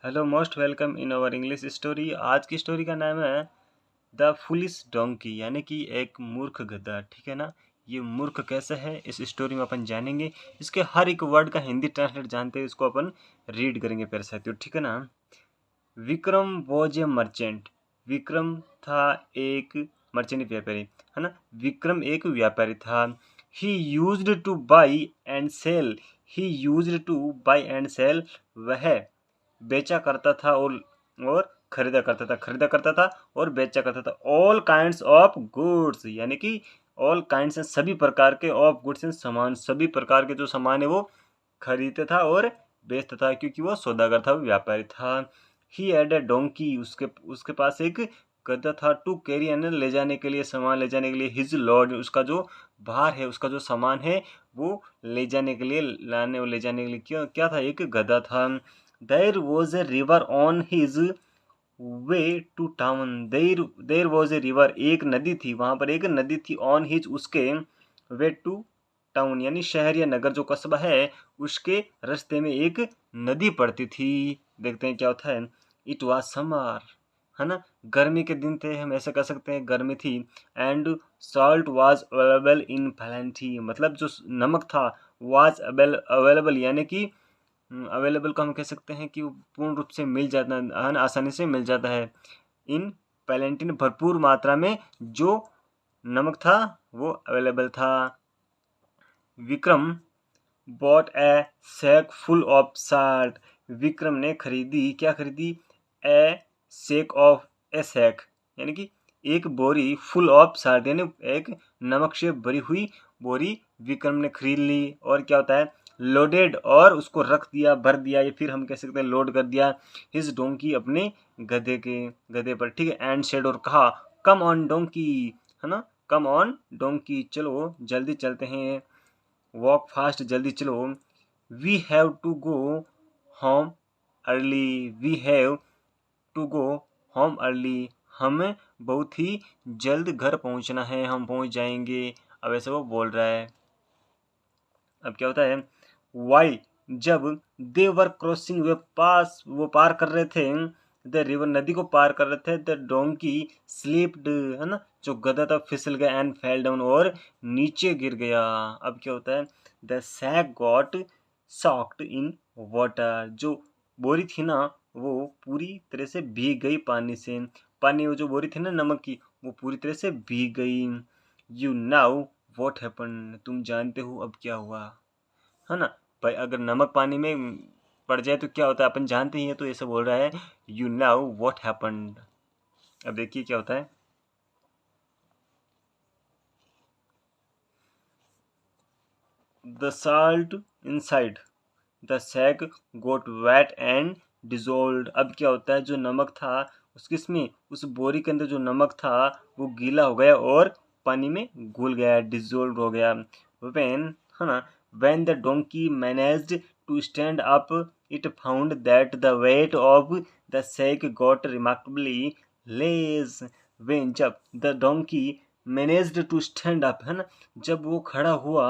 Hello, most welcome in our English story. आज की story का नाम है द फुलिश डोंकी, यानी कि एक मूर्ख गधा। ठीक है ना। ये मूर्ख कैसे है इस स्टोरी में अपन जानेंगे। इसके हर एक वर्ड का हिंदी ट्रांसलेट जानते हैं, इसको अपन रीड करेंगे प्यारे साथियों। ठीक है ना। Vikram was a merchant. Vikram था एक मर्चेंट, व्यापारी, है ना। विक्रम एक व्यापारी था। He used to buy and sell. He used to buy and sell. वह बेचा करता था और खरीदा करता था और बेचा करता था। ऑल काइंड्स ऑफ गुड्स, यानी कि ऑल काइंड्स है सभी प्रकार के, ऑफ गुड्स है सामान, सभी प्रकार के जो सामान है वो खरीदता था और बेचता था, क्योंकि वो सौदागर था, वो व्यापारी था। ही हैड अ डोंकी, उसके उसके पास एक गधा था। टू कैरी, यानी ले जाने के लिए, सामान ले जाने के लिए। हिज लॉर्ड, उसका जो भार है, उसका जो सामान है वो ले जाने के लिए, ले जाने के लिए क्या क्या था, एक गधा था। There was a river on his way to town. There was a river, एक नदी थी, वहां पर एक नदी थी। ऑन हिज, उसके, वे टू टाउन, यानी शहर या नगर जो कस्बा है उसके रास्ते में एक नदी पड़ती थी। देखते हैं क्या होता है। इट वॉज समर, है ना। गर्मी के दिन थे, हम ऐसा कह सकते हैं, गर्मी थी। And salt was available in plenty, मतलब जो नमक था वाज अवेलेबल, यानी कि अवेलेबल को हम कह सकते हैं कि वो पूर्ण रूप से मिल जाता है, आसानी से मिल जाता है। इन पैलेंटिन, भरपूर मात्रा में जो नमक था वो अवेलेबल था। Vikram bought a sack full of salt. Vikram ने खरीदी, क्या खरीदी, ए सेक ऑफ, ए सैक, यानी कि एक बोरी, फुल ऑफ साल्ट, यानी एक नमक से भरी हुई बोरी विक्रम ने खरीद ली। और क्या होता है, लोडेड, और उसको रख दिया, भर दिया, या फिर हम कह सकते हैं लोड कर दिया, हिज डोंकी, अपने गधे पर। ठीक है। एंड सेड, और कहा, कम ऑन डोंकी, है ना। कम ऑन डोंकी, चलो जल्दी चलते हैं। वॉक फास्ट, जल्दी चलो। We have to go home early. We have to go home early, हमें बहुत ही जल्द घर पहुंचना है, हम पहुंच जाएंगे। अब ऐसे वो बोल रहा है। अब क्या होता है, वाई, जब दे वर क्रॉसिंग, वो पार कर रहे थे, द रिवर, नदी को पार कर रहे थे। द डोंकी स्लिप्ड, है ना, जो गधा था फिसल गया, एंड फेल डाउन, और नीचे गिर गया। अब क्या होता है, the sack got soaked in water, जो बोरी थी ना वो पूरी तरह से भीग गई पानी से। पानी, वो जो बोरी थी ना नमक की, वो पूरी तरह से भीग गई। यू नाउ व्हाट हैपन, तुम जानते हो अब क्या हुआ, है ना। भाई अगर नमक पानी में पड़ जाए तो क्या होता है अपन जानते ही हैं, तो ऐसे बोल रहा है, यू नाउ व्हाट हैपन्ड। अब देखिए क्या होता है। The salt inside the sack got wet and dissolved. अब क्या होता है, जो नमक था उसकी, इसमें उस बोरी के अंदर जो नमक था वो गीला हो गया और पानी में घुल गया, डिजोल्व हो गया। वेन, है ना, when the donkey managed to stand up, it found that the weight of the sack got remarkably less. When, जब, the donkey managed to stand up, है ना, जब वो खड़ा हुआ,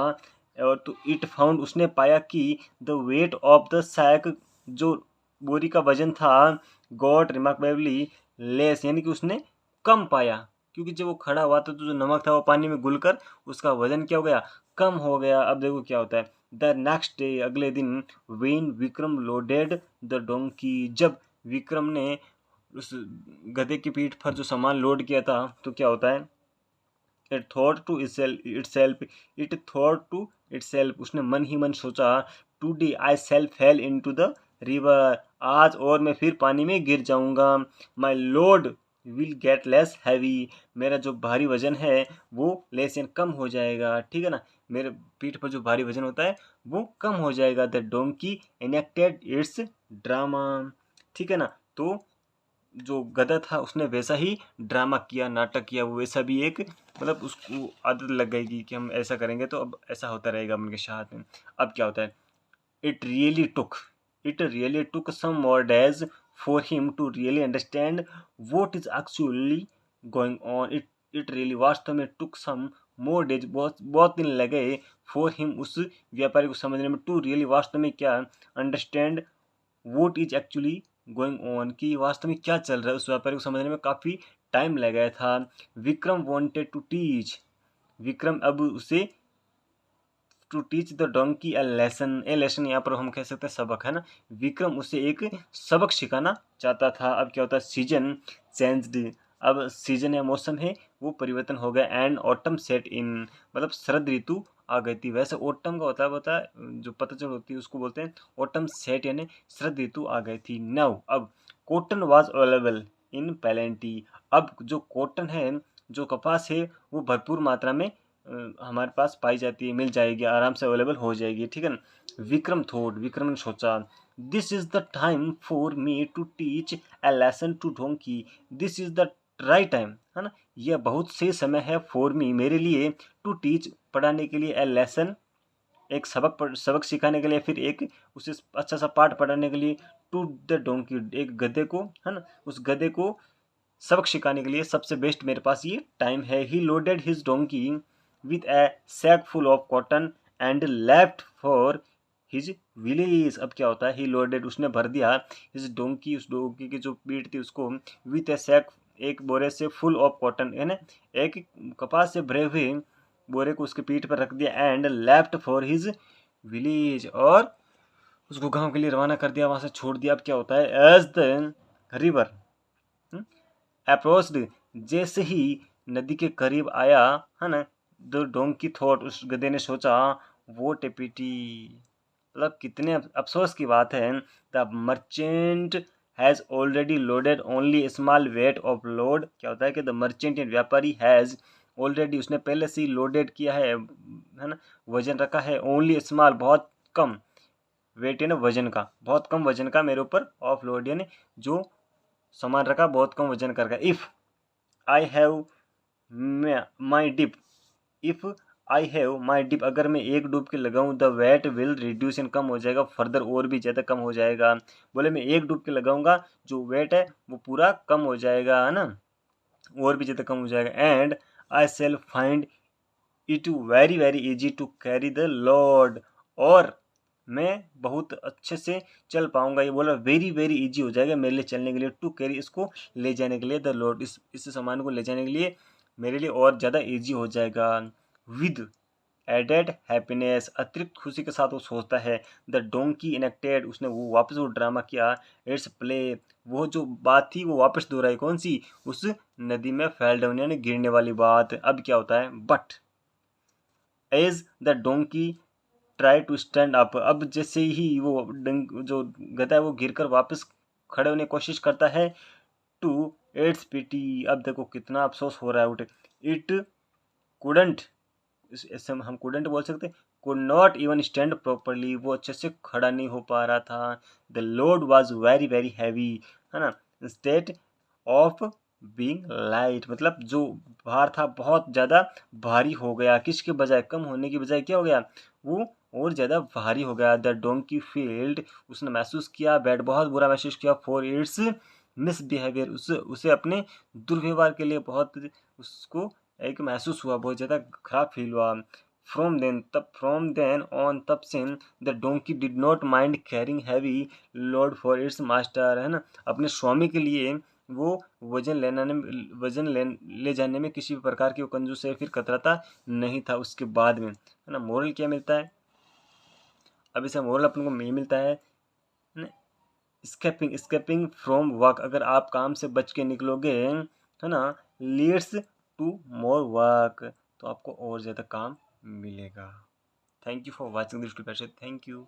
और तो इट फाउंड, उसने पाया कि the weight of the sack, जो बोरी का वजन था, गॉट रिमार्केबली लेस, यानी कि उसने कम पाया, क्योंकि जब वो खड़ा हुआ तो जो नमक था वो पानी में घुलकर उसका वजन क्या हो गया, कम हो गया। अब देखो क्या होता है। द नेक्स्ट डे, अगले दिन, when Vikram loaded the donkey, जब विक्रम ने उस गधे की पीठ पर जो सामान लोड किया था, तो क्या होता है, it thought to itself, it thought to itself, उसने मन ही मन सोचा, today I self fell into the river, आज और मैं फिर पानी में गिर जाऊंगा। My load will get less heavy, मेरा जो भारी वजन है वो लेस एंड कम हो जाएगा। ठीक है ना, मेरे पीठ पर जो भारी वजन होता है वो कम हो जाएगा। The donkey enacted it's drama. ठीक है ना। तो जो गधा था उसने वैसा ही ड्रामा किया, नाटक किया, वो वैसा भी एक, मतलब उसको आदत लग गई कि हम ऐसा करेंगे तो अब ऐसा होता रहेगा उनके साथ में। अब क्या होता है, it really took it really took some more days for him to really understand what is actually going on. It it really, वास्तव में, टुक सम मोर डेज, बहुत बहुत दिन लगे, फॉर हिम, उस व्यापारी को समझने में, टू रियली, वास्तव में क्या, understand what is actually going on, कि वास्तव में क्या चल रहा है, उस व्यापारी को समझने में काफ़ी टाइम लग गया था। Vikram wanted to teach, Vikram अब उसे to teach the donkey a lesson, a lesson यहाँ पर हम कह सकते हैं सबक, है ना। विक्रम उसे एक सबक सिखाना चाहता था। अब क्या होता है, सीजन चेंज्ड, अब सीजन या मौसम है वो परिवर्तन हो गया। एंड ऑटम सेट इन, मतलब शरद ऋतु आ गई थी। वैसे ऑटम का होता है जो पतझड़ होती है उसको बोलते हैं ऑटम सेट, यानी शरद ऋतु आ गई थी। नाउ अब cotton was available in plenty, अब जो कॉटन है, जो कपास है वो भरपूर मात्रा में हमारे पास पाई जाती है, मिल जाएगी, आराम से अवेलेबल हो जाएगी, ठीक है ना। विक्रम थॉट, विक्रम ने सोचा, this is the time for me to teach a lesson to donkey, this is the right time, है ना, यह बहुत सही समय है फॉर मी, मेरे लिए, टू टीच, पढ़ाने के लिए, ए लेसन, एक सबक सिखाने के लिए, फिर एक उसे अच्छा सा पाठ पढ़ाने के लिए, टू द डोंकी, एक गधे को, है ना, उस गधे को सबक सिखाने के लिए सबसे बेस्ट मेरे पास ये टाइम है। He loaded his donkey with a sack full of cotton and left for his village. अब क्या होता है, ही लोडेड, उसने भर दिया, हिज डोंकी, उस डोंकी की जो पीठ थी उसको, विथ ए सैक, एक बोरे से, फुल ऑफ कॉटन, है ना, एक कपास से भरे हुए बोरे को उसके पीठ पर रख दिया। And left for his village, और उसको गांव के लिए रवाना कर दिया, वहां से छोड़ दिया। अब क्या होता है, एज द रिवर अप्रोच्ड, जैसे ही नदी के करीब आया, है ना, द डोंकी थॉट, उस गधे ने सोचा, वो टेपिटी, मतलब कितने अफसोस की बात है, the merchant has already loaded only small weight of load. क्या होता है कि द मर्चेंट, व्यापारी, हैज़ ऑलरेडी, उसने पहले से ही लोडेड किया है ना, वजन रखा है, ओनली स्मॉल, बहुत कम, वेट है ना वजन का, बहुत कम वजन का मेरे ऊपर, ऑफ लोड यानी जो सामान रखा बहुत कम वजन करके। If I have my dip, if I have my dip, अगर मैं एक डुबकी लगाऊं, द वेट विल रिड्यूस, इन कम हो जाएगा, फर्दर और भी ज़्यादा कम हो जाएगा। बोले मैं एक डुबकी लगाऊंगा, जो वेट है वो पूरा कम हो जाएगा, है ना, और भी ज़्यादा कम हो जाएगा। And I shall find it very very easy to carry the load, और मैं बहुत अच्छे से चल पाऊंगा, ये बोला वेरी वेरी इजी हो जाएगा मेरे लिए चलने के लिए, टू कैरी, इसको ले जाने के लिए, द लोड, इस सामान को ले जाने के लिए मेरे लिए और ज़्यादा इजी हो जाएगा। विद एडेड हैप्पीनेस, अतिरिक्त खुशी के साथ वो सोचता है। द डोंकी इनेक्टेड, उसने वो वापस वो ड्रामा किया, इट्स प्ले, वो जो बात थी वो वापस दोहराई, कौन सी, उस नदी में फैल डाउन यानी गिरने वाली बात। अब क्या होता है, but as the donkey try to stand up, अब जैसे ही वो जो गधा है वो गिरकर वापस खड़े होने की कोशिश करता है, टू इट्स पिटी, अब देखो कितना अफसोस हो रहा है, उठे, इट कुडंट, ऐसे हम कुडंट बोल सकते, could not even stand properly, वो अच्छे से खड़ा नहीं हो पा रहा था। The load was very very heavy, है ना, इंस्टेड ऑफ बीइंग लाइट, मतलब जो भार था बहुत ज़्यादा भारी हो गया, किसके बजाय, कम होने की बजाय क्या हो गया, वो और ज़्यादा भारी हो गया। द डोंकी फील्ड, उसने महसूस किया, बैड, बहुत बुरा महसूस किया, फॉर इट्स मिसबिहेवियर, उसे अपने दुर्व्यवहार के लिए बहुत उसको एक महसूस हुआ, बहुत ज़्यादा खराब फील हुआ। फ्रॉम देन ऑन, तब से, the donkey did not mind carrying heavy load for its master, है ना, अपने स्वामी के लिए वो वजन ले जाने में किसी भी प्रकार की वो कंजूस या फिर कतराता नहीं था उसके बाद में, है ना। मोरल क्या मिलता है, अब इसे मोरल अपन को ये मिलता है, स्केपिंग फ्रॉम वर्क, अगर आप काम से बच के निकलोगे, है ना, लीड्स टू मोर वर्क, तो आपको और ज़्यादा काम मिलेगा। Thank you for watching this video, thank you.